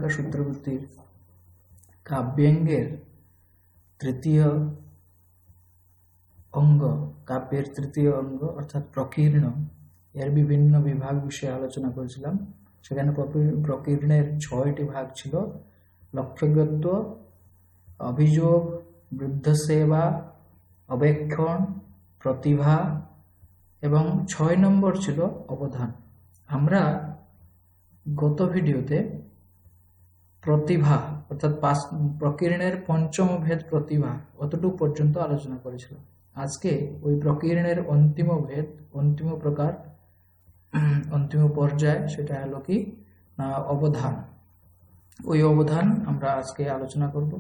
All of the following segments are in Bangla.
কাব্যালঙ্কার সূত্রবর্তীর কাব্যাঙ্গের তৃতীয় অঙ্গ, কাব্যের তৃতীয় অঙ্গ অর্থাৎ প্রকীর্ণ, এর বিভিন্ন বিভাগ বিষয়ে আলোচনা করেছিলাম। সেখানে প্রকীর্ণের 6টি ভাগ ছিল: লক্ষ্যগত্ব, অভিযোগ, বৃদ্ধ সেবা, অবেক্ষণ, প্রতিভা এবং 6 নম্বর ছিল অবধান। আমরা গত ভিডিওতে প্রতিভা অর্থাৎ প্রকীর্ণের পঞ্চম ভেদ প্রতিভা অতটুকু পর্যন্ত আলোচনা করেছিলাম। আজকে ওই প্রকীর্ণের অন্তিম ভেদ, অন্তিম প্রকার, অন্তিম পর্যায়, সেটা হলো কি না অবধান। ওই অবধান আমরা আজকে আলোচনা করব।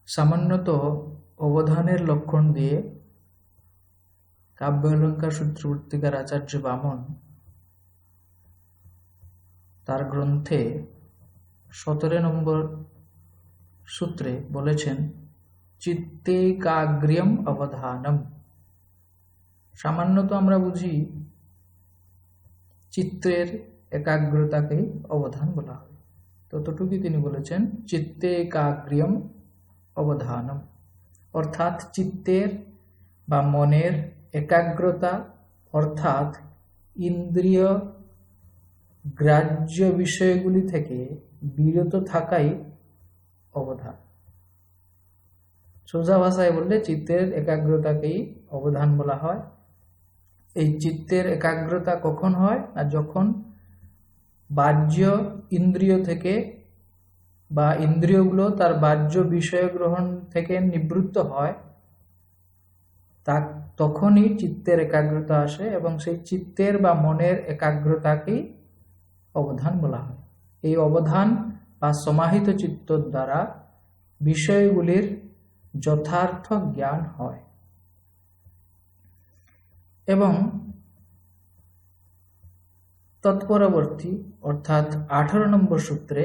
সামান্যত অবধানের লক্ষণ দিয়ে কাব্যালঙ্কার সূত্রবর্তীকার আচার্য বামন তার গ্রন্থে 17 নম্বর সূত্রে বলেছেন চিত্তেকাগ্র্যম অবধানম। সামান্যত আমরা বুঝি চিত্তের একাগ্রতাকেই অবধান বলা হয়, ততটুকুই তিনি বলেছেন চিত্তেকাগ্র্যম অবধানম, অর্থাৎ চিত্তের বা মনের একাগ্রতা, অর্থাৎ ইন্দ্রিয় গ্রাহ্য বিষয়গুলি থেকে বিরত থাকাই অবধান। সোজা ভাষায় বললে চিত্তের একাগ্রতাকেই অবধান বলা হয়। এই চিত্তের একাগ্রতা কখন হয় না, যখন বাহ্য ইন্দ্রিয় থেকে বা ইন্দ্রিয়গুলো তার বাহ্য বিষয় গ্রহণ থেকে নিবৃত্ত হয়, তখনই চিত্তের একাগ্রতা আসে এবং সেই চিত্তের বা মনের একাগ্রতাকেই অবধান বলা হয়। এই অবধান বা সমাহিত চিত্ত দ্বারা বিষয়গুলির যথার্থ জ্ঞান হয়। এবং তৎপরবর্তী অর্থাৎ 18 নম্বর সূত্রে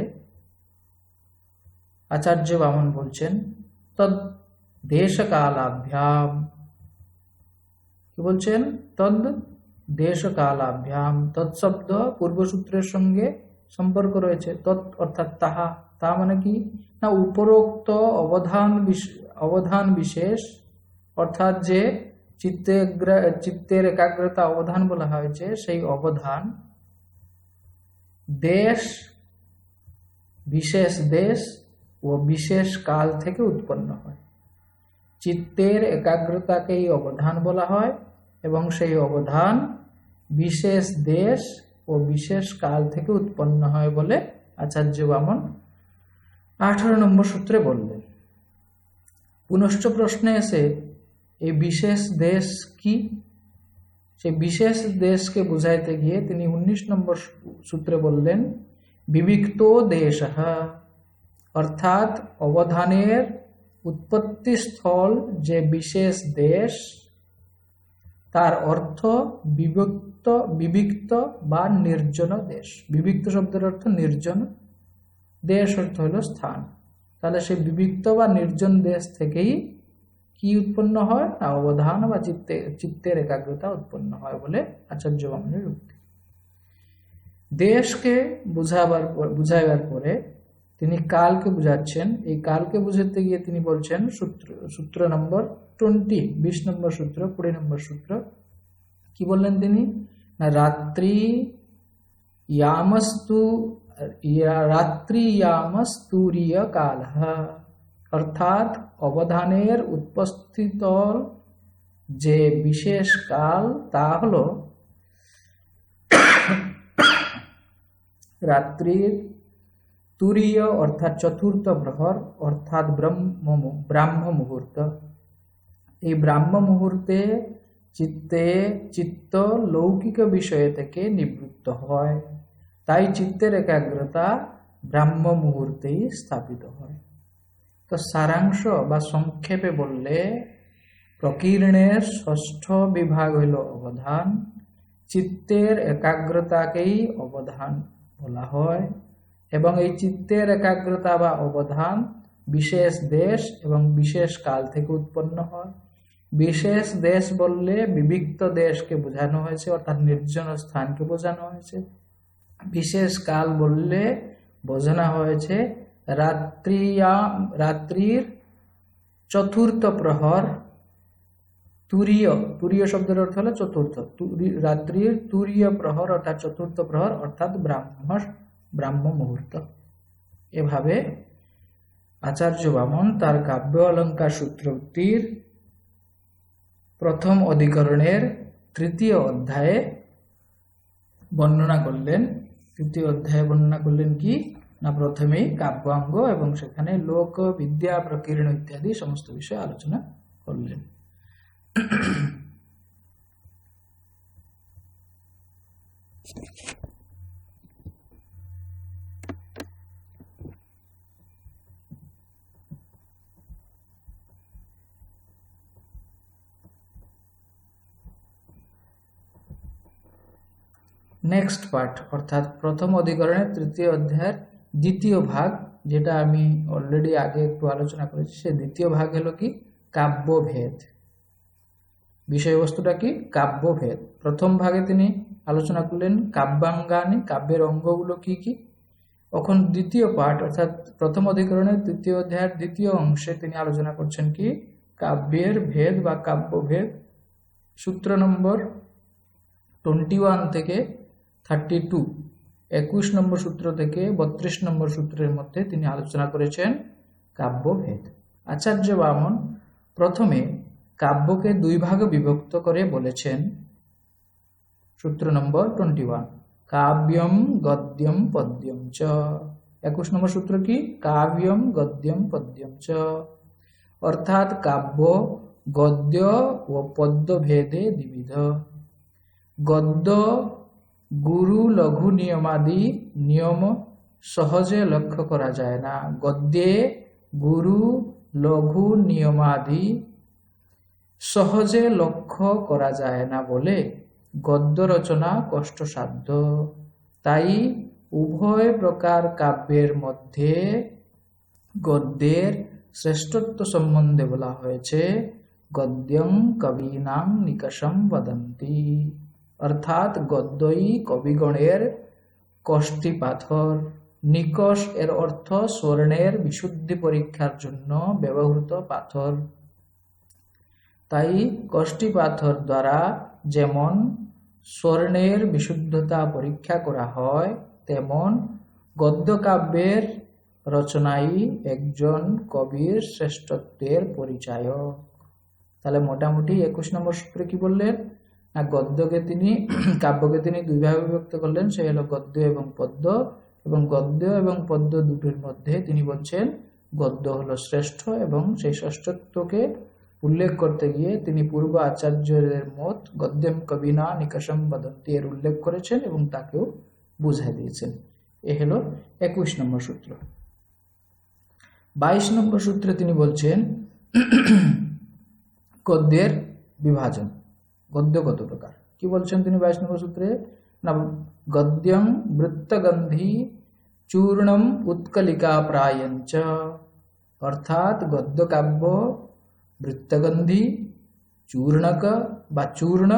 আচার্য বামন বলছেন তদ দেশকালাভ্যাম। কি বলছেন? তদ দেশকালাভ্যাম। তৎশব্দ পূর্বসূত্রের সঙ্গে সম্পর্ক রয়েছে। তৎ অর্থাৎ তাহা, তা মানে কি না উপরোক্ত অবধান বিশেষ, অর্থাৎ যে চিত্তের একাগ্রতা অবধান বলা হয়েছে, সেই অবধান দেশ, বিশেষ দেশ ও বিশেষ কাল থেকে উৎপন্ন হয়। চিত্তের একাগ্রতাকেই অবধান বলা হয় এবং সেই অবধান বিশেষ দেশ ও বিশেষ কাল থেকে উৎপন্ন হয় বলে আচার্য বামন 18 নম্বর সূত্রে বললেন। পুনশ্চ প্রশ্নে এসে এই বিশেষ দেশ কি, সেই বিশেষ দেশকে বুঝাইতে গিয়ে তিনি 19 নম্বর সূত্রে বললেন বিবিক্ত দেশ, অর্থাৎ অবধানের উৎপত্তি স্থল যে বিশেষ দেশ, তার অর্থ বিবিক্ত বা নির্জন দেশ। বিবিক্ত শব্দের অর্থ নির্জন, দেশ অর্থ হলো স্থান। তাহলে সেই বিবিক্ত বা নির্জন দেশ থেকেই কি উৎপন্ন হয় না অবধান বা চিত্তের একাগ্রতা উৎপন্ন হয় বলে আচার্য বামনের যুক্তি। দেশকে বুঝাইবার পরে তিনি কালকে বুঝাচ্ছেন। এই কালকে বুঝাতে গিয়ে তিনি বলছেন সূত্র নম্বর 20 নম্বর সূত্র, 20 নম্বর সূত্র কি বললেন তিনি না রাত্রিয়ামস্তুরীয় কাল, অর্থাৎ অবধানের উপস্থিত যে বিশেষ কাল তা হল রাত্রির তুরীয় অর্থাৎ চতুর্থ প্রহর অর্থাৎ ব্রাহ্ম মুহূর্ত। এই ব্রাহ্ম মুহূর্তে চিত্ত লৌকিক বিষয় থেকে নিবৃত্ত হয়, তাই চিত্তের একাগ্রতা ব্রাহ্ম মুহূর্তেই স্থাপিত হয়। তো সারাংশ বা সংক্ষেপে বললে প্রকীর্ণের 6ষ্ঠ বিভাগ হইল অবধান। চিত্তের একাগ্রতাকেই অবধান বলা হয় এবং এই চিত্তের একাগ্রতা বা অবধান বিশেষ দেশ এবং বিশেষ কাল থেকে উৎপন্ন হয়। বিশেষ দেশ বললে বিবিক্ত দেশকে বোঝানো হয়েছে, অর্থাৎ নির্জন স্থানকে বোঝানো হয়েছে। বিশেষ কাল বললে বোঝানো হয়েছে রাত্রির চতুর্থ প্রহর, তুরীয় শব্দের অর্থ হলো চতুর্থ, রাত্রির তুরীয় প্রহর অর্থাৎ চতুর্থ প্রহর অর্থাৎ ব্রাহ্ম মুহূর্ত। এভাবে আচার্য বামন তার কাব্য অলঙ্কার সূত্রটির প্রথম অধিকরণের তৃতীয় অধ্যায়ে বর্ণনা করলেন। তৃতীয় অধ্যায়ে বর্ণনা করলেন কি না, প্রথমেই কাব্যাঙ্গ এবং সেখানে লোক বিদ্যা প্রকীর্ণ ইত্যাদি সমস্ত বিষয়ে আলোচনা করলেন। নেক্সট পার্ট অর্থাৎ প্রথম অধিকরণের তৃতীয় অধ্যায়ের দ্বিতীয় ভাগ, যেটা আমি অলরেডি আগে একটু আলোচনা করেছি, সে দ্বিতীয় ভাগ হলো কি কাব্যভেদ। বিষয়বস্তুটা কি কাব্যভেদ। প্রথম ভাগে তিনি আলোচনা করলেন কাব্যাঙ্গানি, কাব্যের অঙ্গগুলো কি কি। এখন দ্বিতীয় পার্ট অর্থাৎ প্রথম অধিকরণের তৃতীয় অধ্যায়ের দ্বিতীয় অংশে তিনি আলোচনা করছেন কি কাব্যের ভেদ বা কাব্যভেদ। সূত্র নম্বর 21 থেকে 32, 21 নম্বর সূত্র থেকে 32 নম্বর সূত্রের মধ্যে তিনি আলোচনা করেছেন কাব্যভেদ। আচার্য বামন প্রথমে কাব্যকে দুই ভাগে বিভক্ত করে বলেছেন। সূত্র নম্বর 21, কাব্যম গদ্যম পদ্যম চ। 21 নম্বর সূত্র কি কাব্যম গদ্যম পদ্যম চ, অর্থাৎ কাব্য গদ্য ও পদ্য ভেদে দ্বিবিধ। গদ্য গুরু লঘু নিয়মাদি নিয়ম সহজে লক্ষ্য করা যায় না। গদ্যে গুরু লঘু নিয়মাদি সহজে লক্ষ্য করা যায় না বলে গদ্য রচনা কষ্টসাধ্য। তাই উভয় প্রকার কাব্যের মধ্যে গদ্যের শ্রেষ্ঠত্ব সম্বন্ধে বলা হয়েছে গদ্যং কবীনাং নিকষম বদন্তি, অর্থাৎ গদ্যই কবিগণের কষ্টি পাথর। নিকষ এর অর্থ স্বর্ণের বিশুদ্ধি পরীক্ষার জন্য ব্যবহৃত পাথর। তাই কষ্টি পাথর দ্বারা যেমন স্বর্ণের বিশুদ্ধতা পরীক্ষা করা হয়, তেমন গদ্য কাব্যের রচনাই একজন কবির শ্রেষ্ঠত্বের পরিচায়ক। তাহলে মোটামুটি 21 নম্বর সূত্রে কি বললেন না, কাব্যকে তিনি দুই ভাগে বিভক্ত করলেন, সে হলো গদ্য এবং পদ্য। এবং গদ্য এবং পদ্য দুটির মধ্যে তিনি বলছেন গদ্য হলো শ্রেষ্ঠ, এবং সেই শ্রেষ্ঠত্বকে উল্লেখ করতে গিয়ে তিনি পূর্ব আচার্যদের মত গদ্যম কবিনা নিকষম বদন্তি এর উল্লেখ করেছেন এবং তাকেও বুঝাই দিয়েছেন। এ হলো 21 নম্বর সূত্র। 22 নম্বর সূত্রে তিনি বলছেন গদ্যের বিভাজন। গদ্য কত প্রকার কি বলছেন তিনি 22 নম্বর সূত্রে না, গদ্যং বৃত্তগন্ধি চূর্ণম উৎকলিকা প্রায়ঞ্চ, অর্থাৎ গদ্য কাব্য বৃত্তগন্ধি, চূর্ণক বা চূর্ণ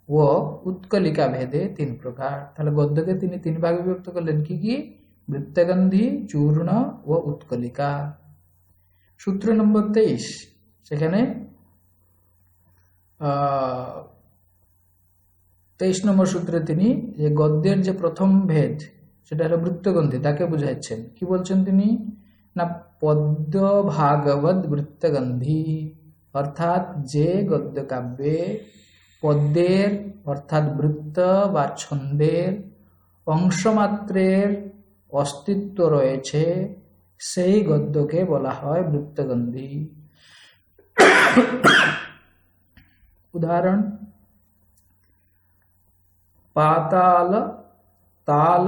ও উৎকলিকা ভেদে 3 প্রকার। তাহলে গদ্যকে তিনি 3 ভাগে বিভক্ত করলেন কি কি বৃত্তগন্ধি, চূর্ণ ও উৎকলিকা। সূত্র নম্বর 23, সেখানে 23 নম্বর সূত্রে তিনি যে গদ্যের যে প্রথম ভেদ সেটা হলো বৃত্তগন্ধি, তাকে বুঝাচ্ছেন। কি বলছেন তিনি না, পদ্য ভাগবত বৃত্তগন্ধি, অর্থাৎ যে গদ্য কাব্যে পদ্যের অর্থাৎ বৃত্ত বা ছন্দের অংশমাত্রের অস্তিত্ব রয়েছে, সেই গদ্যকে বলা হয় বৃত্তগন্ধি। উদাহরণ, পাতাল তাল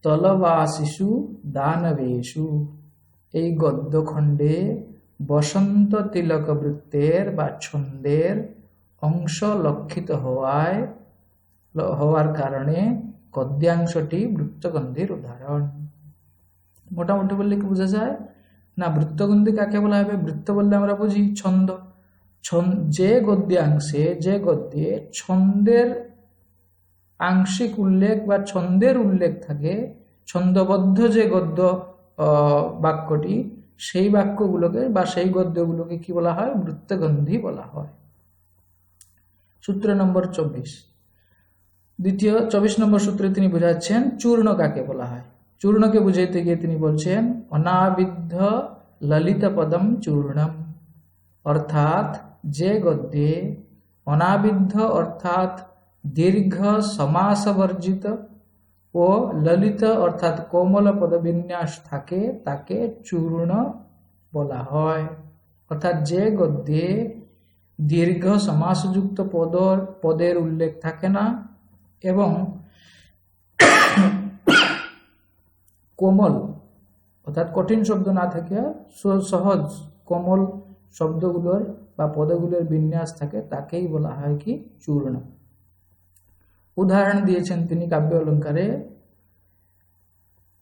তলবাসিষু দানবেষু, এই গদ্যখণ্ডে বসন্ত তিলক বৃত্তের বা ছন্দের অংশ লক্ষিত হওয়ার কারণে গদ্যাংশটি বৃত্তগন্ধির উদাহরণ। মোটামুটি বললে কি বোঝা যায় না, বৃত্তগন্ধি কাকে বলা হবে? বৃত্ত বললে আমরা বুঝি ছন্দ। যে গদ্যাংশে, যে গদ্যে ছন্দের আংশিক উল্লেখ বা ছন্দের উল্লেখ থাকে, ছন্দবদ্ধ যে গদ্য বাক্যটি, সেই বাক্যগুলোকে বা সেই গদ্যগুলোকে কি বলা হয়? বৃত্তগ্রন্থি বলা হয়। সূত্র নম্বর 24। 24 নম্বর সূত্রে তিনি বোঝাচ্ছেন চূর্ণ কাকে বলা হয়। চূর্ণকে বুঝাইতে গিয়ে তিনি বলছেন অনাবিদ্ধ ললিত পদম চূর্ণম, অর্থাৎ যে গদ্যে অনাবিদ্ধ অর্থাৎ দীর্ঘ সমাসবর্জিত ও ললিত অর্থাৎ কোমল পদবিন্যাস থাকে তাকে চূর্ণ বলা হয়। অর্থাৎ যে গদ্যে দীর্ঘ সমাসযুক্ত পদের উল্লেখ থাকে না এবং কোমল অর্থাৎ কঠিন শব্দ না থাকে সহজ কোমল শব্দগুলোর বা পদগুলোর বিন্যাস থাকে তাকেই বলা হয় কি? চূর্ণ। উদাহরণ দিয়েছেন তিনি কাব্য অলঙ্কারে,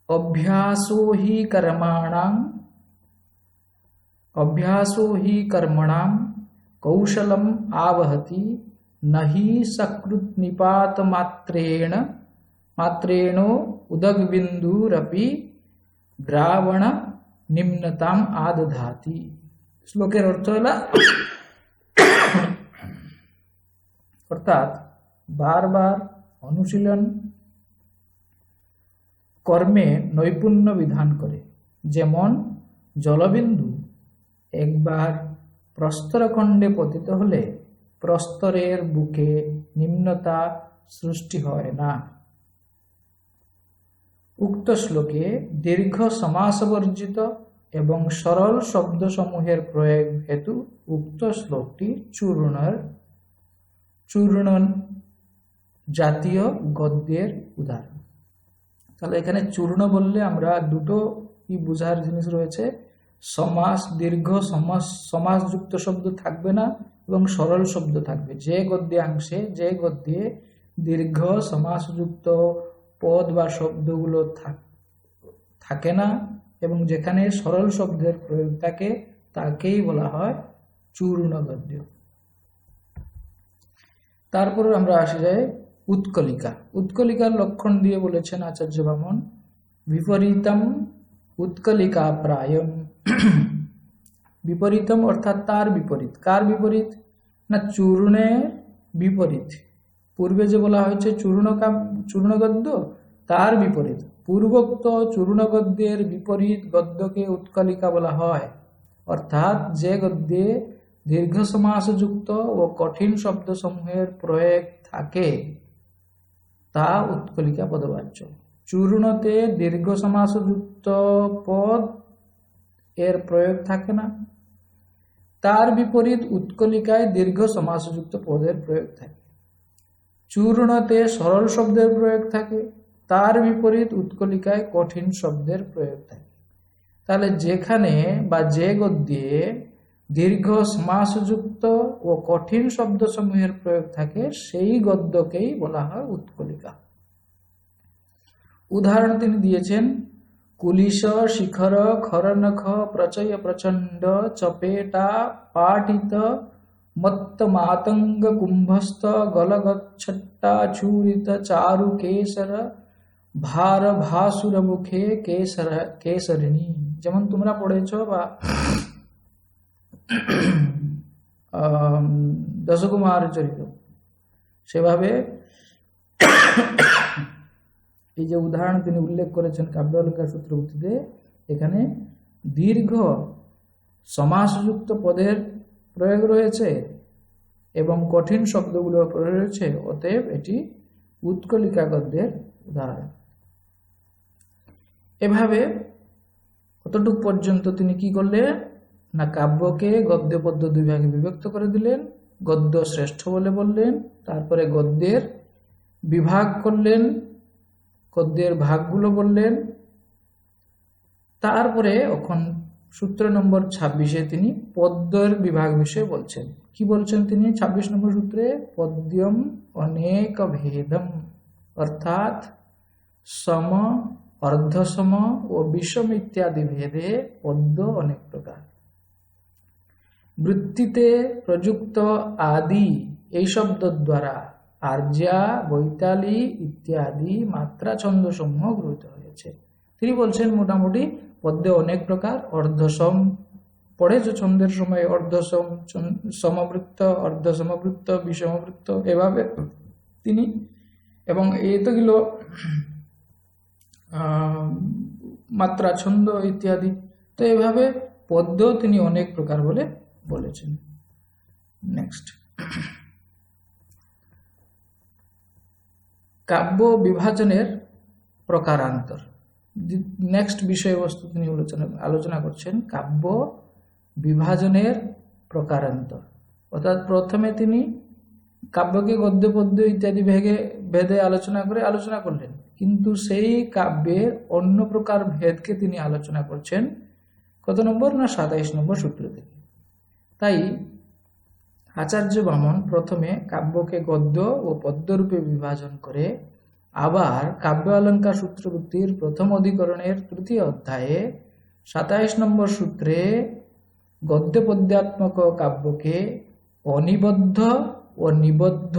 অভ্যাসো হি কর্মণাম কৌশলম আবহতি নহি সকৃত নিপাত মাত্রেণো উদগবিন্দুরপি দ্রাবণ নিম্নতাম আদধাতি। শ্লোকের অর্থ হলো অর্থাৎ বারবার অনুশীলন কর্মে নৈপুণ্য বিধান করে। যেমন জলবিন্দু একবার প্রস্তরখণ্ডে পতিত হলে প্রস্তরের বুকে নিম্নতা সৃষ্টি হয় না। উক্ত শ্লোকে দীর্ঘ সমাসবর্জিত এবং সরল শব্দসমূহের প্রয়োগ হেতু উক্ত শ্লোকটি চূর্ণ জাতীয় গদ্যের উদাহরণ। তাহলে এখানে চূর্ণ বললে আমরা দুটো কি বোঝার জিনিস রয়েছে, সমাস দীর্ঘ সমাসযুক্ত শব্দ থাকবে না এবং সরল শব্দ থাকবে। যে গদ্যাংশে যে গদ্যে দীর্ঘ সমাসযুক্ত পদ বা শব্দগুলো থাকে না এবং যেখানে সরল শব্দের প্রয়োগ থাকে তাকেই বলা হয় চূর্ণ গদ্য। তারপর আমরা আসি যাই উৎকলিকা। উৎকলিকার লক্ষণ দিয়ে বলেছেন আচার্য বামন, বিপরীতম উৎকলিকা প্রায়ম। বিপরীতম অর্থাৎ তার বিপরীত। কার বিপরীত? না চূর্ণের বিপরীত। পূর্বে যে বলা হয়েছে চূর্ণ গদ্য, তার বিপরীত পূর্বোক্ত চূর্ণ গদ্যের বিপরীত গদ্যকে উৎকলিকা বলা হয়। অর্থাৎ যে গদ্যে দীর্ঘ সমাসযুক্ত ও কঠিন শব্দসমূহের প্রয়োগ থাকে তা উৎকলিকা পদবাচ্য। চূর্ণতে দীর্ঘ সমাসযুক্ত পদ এর প্রয়োগ থাকে না, তার বিপরীত উৎকলিকায় দীর্ঘ সমাসযুক্ত পদের প্রয়োগ থাকে। চূর্ণতে সরল শব্দের প্রয়োগ থাকে, তার বিপরীত উৎকলিকায় কঠিন শব্দের প্রয়োগ থাকে। তাহলে যেখানে বা যে গদ্যে দীর্ঘ সমাসযুক্ত ও কঠিন শব্দসমূহের প্রয়োগ থাকে সেই গদ্যকেই বলা হয় উৎকলিকা। উদাহরণ তিনি দিয়েছেন, কুলিশ শিখর খরনখ প্রচয় প্রচণ্ড চপেটা পাটিত মত্ত মাতঙ্গ কুম্ভস্থ গলগচ্ছট্টা চূরিত চারু কেশর ভার ভাসুর মুখে কেশরিণী। যেমন তোমরা পড়েছ বা দশকুমার চরিত, সেভাবে এই যে উদাহরণ তিনি উল্লেখ করেছেন কাব্য অলঙ্কার সূত্রবর্তীতে, এখানে দীর্ঘ সমাসযুক্ত পদের প্রয়োগ রয়েছে এবং কঠিন শব্দগুলোর প্রয়োগ রয়েছে, অতএব এটি উৎকলিকা গদ্যের উদাহরণ। এভাবে কতটুক পর্যন্ত তিনি কি করলেন না কাব্যকে গদ্য পদ্য দুই ভাগে বিভক্ত করে দিলেন। গদ্য শ্রেষ্ঠ বলে বললেন, তারপরে গদ্যের বিভাগ করলেন, গদ্যের ভাগগুলো বললেন। তারপরে এখন সূত্র নম্বর 26-এ তিনি পদ্যের বিভাগ বিষয়ে বলছেন। কি বলছেন তিনি 26 নম্বর সূত্রে? পদ্যম অনেক ভেদম, অর্থাৎ সম, অর্ধসম ও বিষম ইত্যাদি ভেদে পদ্য অনেক প্রকার। বৃত্তিতে প্রযুক্ত আদি এই শব্দ দ্বারা আর্যা, বৈতালী ইত্যাদি মাত্রা ছন্দসমূহ গৃহীত হয়েছে। তিনি বলছেন মোটামুটি পদ্যে অনেক প্রকার, অর্ধসম পড়েছ ছন্দের সময়, অর্ধসম, সমবৃত্ত, অর্ধ সমবৃত্ত, বিষমবৃত্ত, এভাবে তিনি, এবং এতগুলো মাত্রা ছন্দ ইত্যাদি, তো এভাবে পদ্য তিনি অনেক প্রকার বলে বলেছেন। নেক্সট, কাব্য বিভাজনের প্রকারান্তর। নেক্সট বিষয়বস্তু তিনি আলোচনা করছেন কাব্য বিভাজনের প্রকারান্তর। অর্থাৎ প্রথমে তিনি কাব্যকে গদ্য পদ্য ইত্যাদি ভেদে আলোচনা করলেন, কিন্তু সেই কাব্যের অন্য প্রকার ভেদকে তিনি আলোচনা করছেন কত নম্বর না 27 নম্বর সূত্র থেকে। তাই আচার্য বামন প্রথমে কাব্যকে গদ্য ও পদ্য রূপে বিভাজন করে আবার কাব্য অলঙ্কার সূত্রবৃত্তির প্রথম অধিকরণের 3য় অধ্যায়ে 27 নম্বর সূত্রে গদ্য পদ্যাত্মক কাব্যকে অনিবদ্ধ ও নিবদ্ধ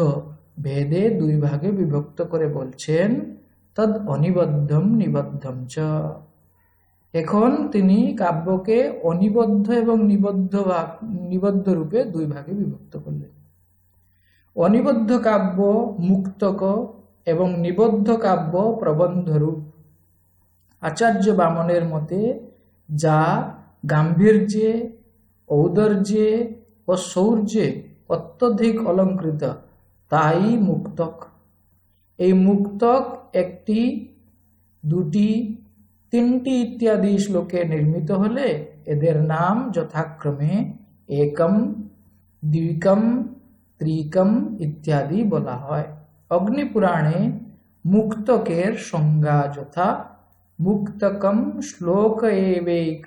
ভেদে 2 ভাগে বিভক্ত করে বলছেন তদ অনিবদ্ধম নিবদ্ধম চ। এখন তিনি কাব্যকে অনিবদ্ধ এবং নিবদ্ধ রূপে 2 ভাগে বিভক্ত করলেন। অনিবদ্ধ কাব্য মুক্তক এবং নিবদ্ধ কাব্য প্রবন্ধ রূপ। আচার্য বামনের মতে যা গাম্ভীর্যে, ঔদার্যে ও শৌর্যে অত্যধিক অলঙ্কৃত তাই মুক্তক। এই মুক্তক 1টি, 2টি, 3টি ইত্যাদি শ্লোকে নির্মিত হলে এদের নাম যথাক্রমে একম, দ্বিকম, ত্রিকম ইত্যাদি বলা হয়। অগ্নিপুরাণে মুক্তকের সংজ্ঞা যথা মুক্তকম শ্লোক এবেক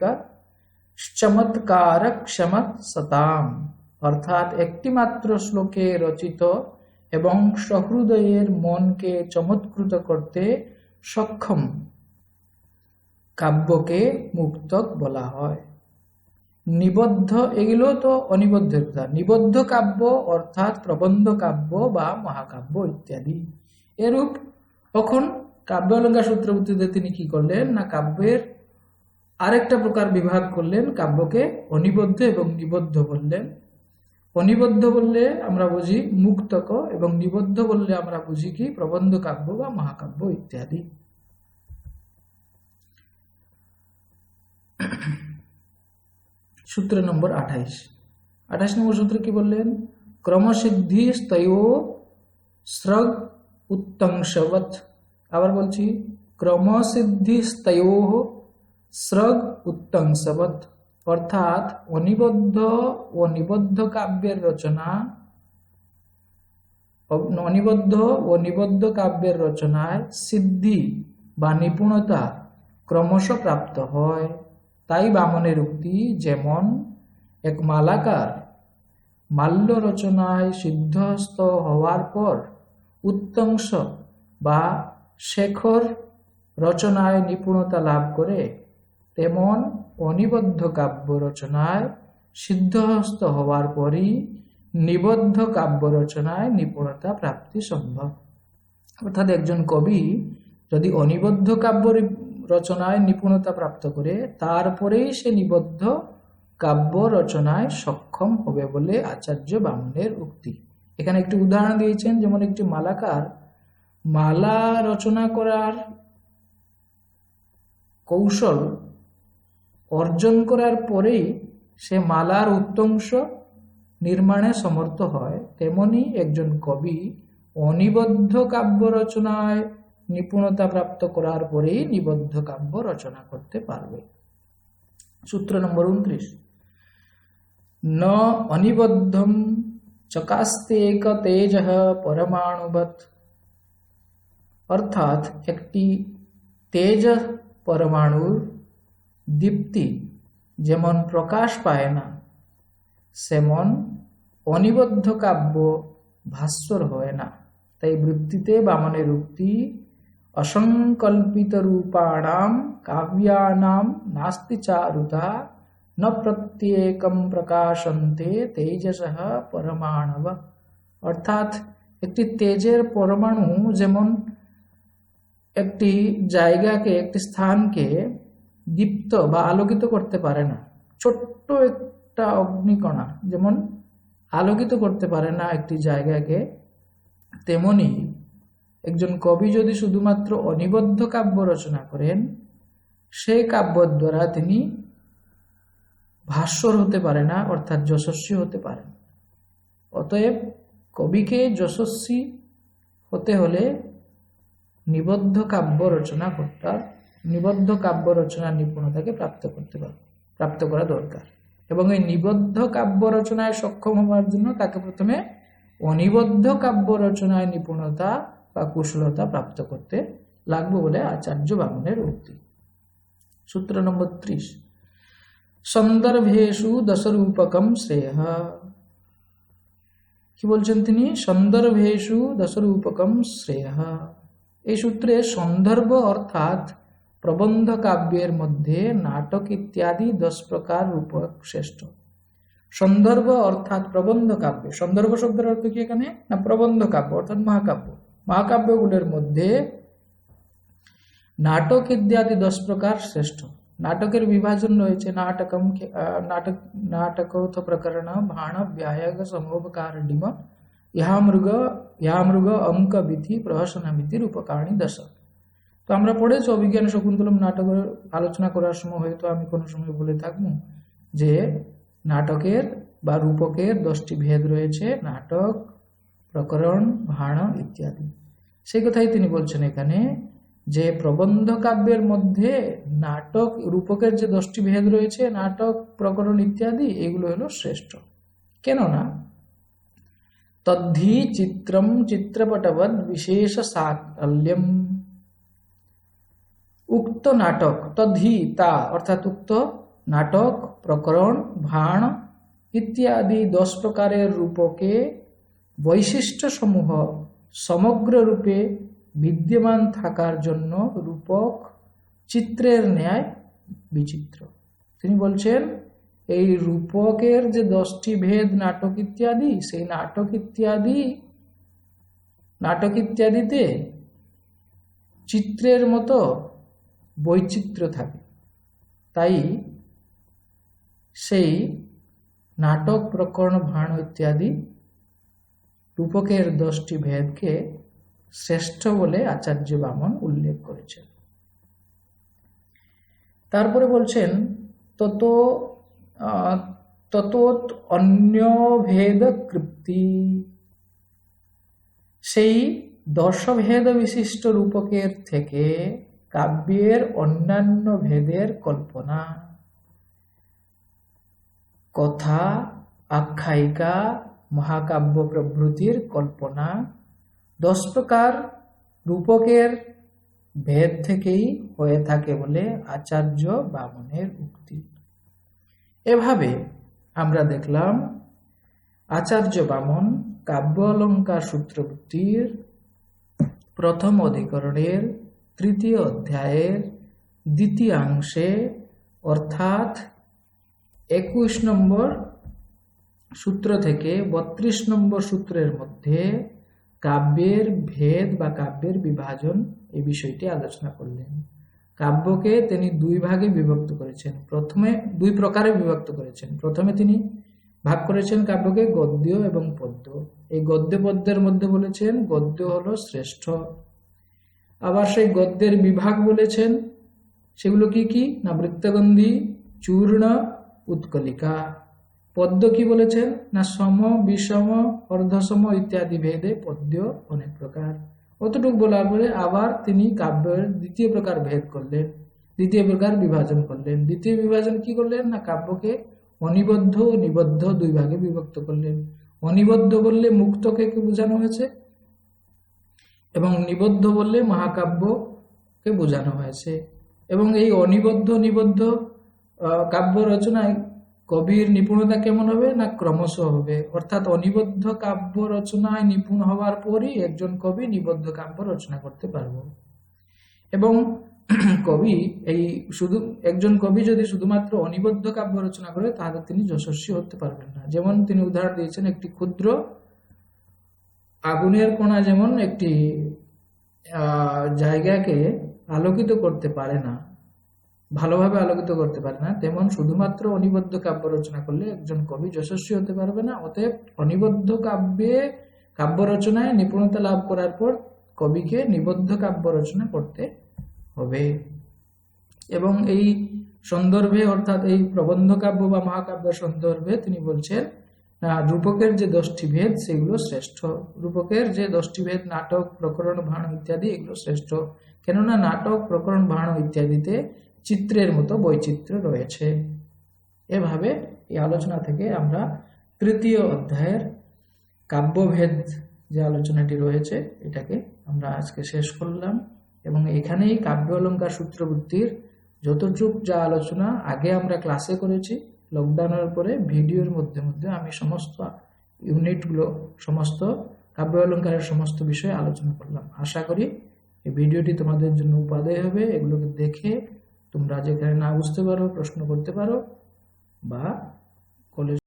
চমৎকার ক্ষমত সতাম, অর্থাৎ একটি মাত্র শ্লোকে রচিত এবং সহৃদয়ের মনকে চমৎকৃত করতে সক্ষম কাব্যকে মুক্তক বলা হয়। নিবদ্ধ, এগুলো তো অনিবদ্ধের কথা। নিবদ্ধ কাব্য অর্থাৎ প্রবন্ধ কাব্য বা মহাকাব্য ইত্যাদি। এরূপ এখন কাব্য অলঙ্কার সূত্রবৃত্তিতে তিনি কি করলেন না কাব্যের আরেকটা প্রকার বিভাগ করলেন, কাব্যকে অনিবদ্ধ এবং নিবদ্ধ বললেন। অনিবদ্ধ বললে আমরা বুঝি মুক্তক এবং নিবদ্ধ বললে আমরা বুঝি কি প্রবন্ধ কাব্য বা মহাকাব্য ইত্যাদি। সূত্র নম্বর 28 নম্বর সূত্রে কি বললেন? ক্রমসিদ্ধি স্তয়ো স্রগ উত্তংশবৎ। আবার বলছি, ক্রমসিদ্ধি স্তয়ো স্রগ উত্তংশবৎ, অর্থাৎ অনিবদ্ধ ও নিবদ্ধ কাব্যের রচনা, অনিবদ্ধ ও নিবদ্ধ কাব্যের রচনায় সিদ্ধি বা নিপুণতা ক্রমশ প্রাপ্ত হয়। তাই বামনের উক্তি, যেমন এক মালাকার মাল্য রচনায় সিদ্ধহস্ত হওয়ার পর উত্তংশ বা শেখর রচনায় নিপুণতা লাভ করে, তেমন অনিবদ্ধ কাব্য রচনায় সিদ্ধহস্ত হওয়ার পরই নিবদ্ধ কাব্য রচনায় নিপুণতা প্রাপ্তি সম্ভব। অর্থাৎ একজন কবি যদি অনিবদ্ধ কাব্য রচনায় নিপুণতা প্রাপ্ত করে তারপরেই সে নিবদ্ধ কাব্য রচনায় সক্ষম হবে বলে আচার্য বামনের উক্তি। এখানে একটি উদাহরণ দিয়েছেন, যেমন একটি মালাকার মালা রচনা করার কৌশল অর্জন করার পরেই সে মালার উত্তংশ নির্মাণে সমর্থ হয়, তেমনি একজন কবি অনিবদ্ধ কাব্য রচনায় নিপুণতা প্রাপ্ত করার পরেই নিবদ্ধ কাব্য রচনা করতে পারবে। সূত্র নম্বর 29, ন অনিবদ্ধম চকাস্তেক তেজঃ পরমাণুবৎ, অর্থাৎ একটি তেজ পরমাণুর দীপ্তি যেমন প্রকাশ পায় না, সেমন অনিবদ্ধ কাব্য ভাস্বর হয় না। তাই বৃত্তিতে বামনের উক্তি, অসংকল্পিত রূপাণাম কাব্যানাম নাস্তি চারুতা ন প্রত্যেকম প্রকাশন্তে তেজসঃ পরমাণব, অর্থাৎ একটি তেজের পরমাণু যেমন একটি জায়গাকে, একটি স্থানকে দীপ্ত বা আলোকিত করতে পারে না, ছোট্ট একটা অগ্নিকণা যেমন আলোকিত করতে পারে না একটি জায়গাকে, তেমনি একজন কবি যদি শুধুমাত্র অনিবদ্ধ কাব্য রচনা করেন, সেই কাব্যের দ্বারা তিনি ভাস্বর হতে পারে না, অর্থাৎ যশস্বী হতে পারেন। অতএব কবিকে যশস্বী হতে হলে নিবদ্ধ কাব্য রচনার নিপুণতাকে প্রাপ্ত করা দরকার। এবং এই নিবদ্ধ কাব্য রচনায় সক্ষম হওয়ার জন্য তাকে প্রথমে অনিবদ্ধ কাব্য রচনায় নিপুণতা বা কুশলতা প্রাপ্ত করতে লাগবে বলে আচার্য বামনের উক্তি। সূত্র নম্বর 30, সন্দর্ভেষু দশরূপকম শ্রেয়ঃ। কি বলছেন তিনি? সন্দর্ভেষু দশরূপকম শ্রেয়ঃ। এই সূত্রে সন্দর্ভ অর্থাৎ প্রবন্ধ কাব্যের মধ্যে নাটক ইত্যাদি 10 প্রকার রূপক শ্রেষ্ঠ। সন্দর্ভ অর্থাৎ প্রবন্ধ কাব্য, সন্দর্ভ শব্দের অর্থ কি এখানে? না, প্রবন্ধ কাব্য অর্থাৎ মহাকাব্যগুলোর মধ্যে নাটক ইত্যাদি 10 প্রকার শ্রেষ্ঠ। নাটকের বিভাজন রয়েছে নাটকৌথ প্রকরণ, ভাণ, ব্যায়গ, সমোপকারডিম, ইহামৃগ, অঙ্ক, বিধি, প্রহসনমিতি, রূপকাণী 10। তো আমরা পড়েছি অভিজ্ঞান শকুন্তলম নাটকের আলোচনা করার সময় হয়তো আমি কোনো সময় বলে থাকবো যে নাটকের বা রূপকের 10টি ভেদ রয়েছে, নাটক, প্রকরণ, ভাণ ইত্যাদি। সেই কথাই তিনি বলছেন এখানে যে প্রবন্ধ কাব্যের মধ্যে নাটক রূপকের যে 10টি ভেদ রয়েছে, নাটক, প্রকরণ ইত্যাদি, এগুলো হলো শ্রেষ্ঠ। কেননা তদ্ধি চিত্রম চিত্রপটবৎ বিশেষ সাকল্যম। উক্ত নাটক, তদ্ধি তা অর্থাৎ উক্ত নাটক, প্রকরণ, ভাণ ইত্যাদি 10 প্রকারের রূপকে বৈশিষ্ট্য সমূহ সমগ্র রূপে বিদ্যমান থাকার জন্য রূপক চিত্রের ন্যায় বিচিত্র। তিনি বলছেন এই রূপকের যে 10টি ভেদ নাটক ইত্যাদি, সেই নাটক ইত্যাদিতে চিত্রের মতো বৈচিত্র্য থাকে। তাই সেই নাটক, প্রকরণ, ভাণ ইত্যাদি রূপকের 10টি ভেদকে শ্রেষ্ঠ বলে আচার্য বামন উল্লেখ করেছেন। তারপরে বলছেন ততোত অন্য ভেদ কৃপ্তি। সেই 10 ভেদ বিশিষ্ট রূপকের থেকে কাব্যের অন্যান্য ভেদের কল্পনা, কথা, আখ্যায়িকা, মহাকাব্য প্রভৃতির কল্পনা 10 প্রকার রূপকের ভেদ থেকেই হয়ে থাকে বলে আচার্য বামনের উক্তি। এভাবে আমরা দেখলাম আচার্য বামন কাব্য অলঙ্কার সূত্রবৃত্তির প্রথম অধিকরণের 3য় অধ্যায়ের 2য় অর্থাৎ 21 নম্বর সূত্র থেকে 32 নম্বর সূত্রের মধ্যে কাব্যের ভেদ বা কাব্যের বিভাজন এই বিষয়টি আলোচনা করলেন। কাব্যকে তিনি 2 ভাগে বিভক্ত করেছেন, প্রথমে 2 প্রকারে বিভক্ত করেছেন। প্রথমে তিনি ভাগ করেছেন কাব্যকে গদ্য এবং পদ্য। এই গদ্য পদ্যের মধ্যে বলেছেন গদ্য হলো শ্রেষ্ঠ। আবার সেই গদ্যের বিভাগ বলেছেন, সেগুলো কি কি? না বৃত্তগন্ধি, চূর্ণ, উৎকলিকা। পদ্য কি বলেছেন? না সম, বিষম, অর্ধসম ইত্যাদি ভেদে পদ্য অনেক প্রকার। অতটুকু বলার পরে আবার তিনি কাব্যের 2য় প্রকার ভেদ করলেন, 2য় প্রকার বিভাজন করলেন। 2য় বিভাজন কি করলেন? না কাব্যকে অনিবদ্ধ ও নিবদ্ধ 2 ভাগে বিভক্ত করলেন। অনিবদ্ধ বললে মুক্তকে বোঝানো হয়েছে এবং নিবদ্ধ বললে মহাকাব্যকে বোঝানো হয়েছে। এবং এই অনিবদ্ধ নিবদ্ধ কাব্য রচনায় কবির নিপুণতা কেমন হবে? না ক্রমশ হবে। অর্থাৎ অনিবদ্ধ কাব্য রচনায় নিপুণ হওয়ার পরই একজন কবি নিবদ্ধ কাব্য রচনা করতে পারবে। এবং একজন কবি যদি শুধুমাত্র অনিবদ্ধ কাব্য রচনা করে তাহলে তিনি যশস্বী হতে পারবেন না। যেমন তিনি উদাহরণ দিয়েছেন একটি ক্ষুদ্র আগুনের কণা যেমন একটি জায়গাকে আলোকিত করতে পারে না, ভালোভাবে আলোকিত করতে পারে না, তেমন শুধুমাত্র অনিবদ্ধ কাব্য রচনা করলে একজন কবি যশস্বী হতে পারবে না। অতএব অনিবদ্ধ কাব্য রচনায় নিপুণতা লাভ করার পর কবিকে নিবদ্ধ কাব্য রচনা করতে হবে। এবং এই সন্দর্ভে অর্থাৎ এই প্রবন্ধ কাব্য বা মহাকাব্যের সন্দর্ভে তিনি বলছেন রূপকের যে 10টি ভেদ সেগুলো শ্রেষ্ঠ। রূপকের যে 10টি ভেদ নাটক, প্রকরণ, ভাণ ইত্যাদি এগুলো শ্রেষ্ঠ। কেননা নাটক, প্রকরণ, ভাণ ইত্যাদিতে চিত্রের মতো বৈচিত্র্য রয়েছে। এভাবে এই আলোচনা থেকে আমরা তৃতীয় অধ্যায়ের কাব্যভেদ যে আলোচনাটি রয়েছে এটাকে আমরা আজকে শেষ করলাম। এবং এখানেই কাব্য অলঙ্কার সূত্রবৃত্তির যতটুক যা আলোচনা আগে আমরা ক্লাসে করেছি, লকডাউনের পরে ভিডিওর মধ্যে মধ্যে আমি সমস্ত ইউনিটগুলো, সমস্ত কাব্য অলঙ্কারের সমস্ত বিষয়ে আলোচনা করলাম। আশা করি এই ভিডিওটি তোমাদের জন্য উপাদেয় হবে। এগুলোকে দেখে তোমরা যেখানে না বুঝতে পারো প্রশ্ন করতে পারো বা কলেজ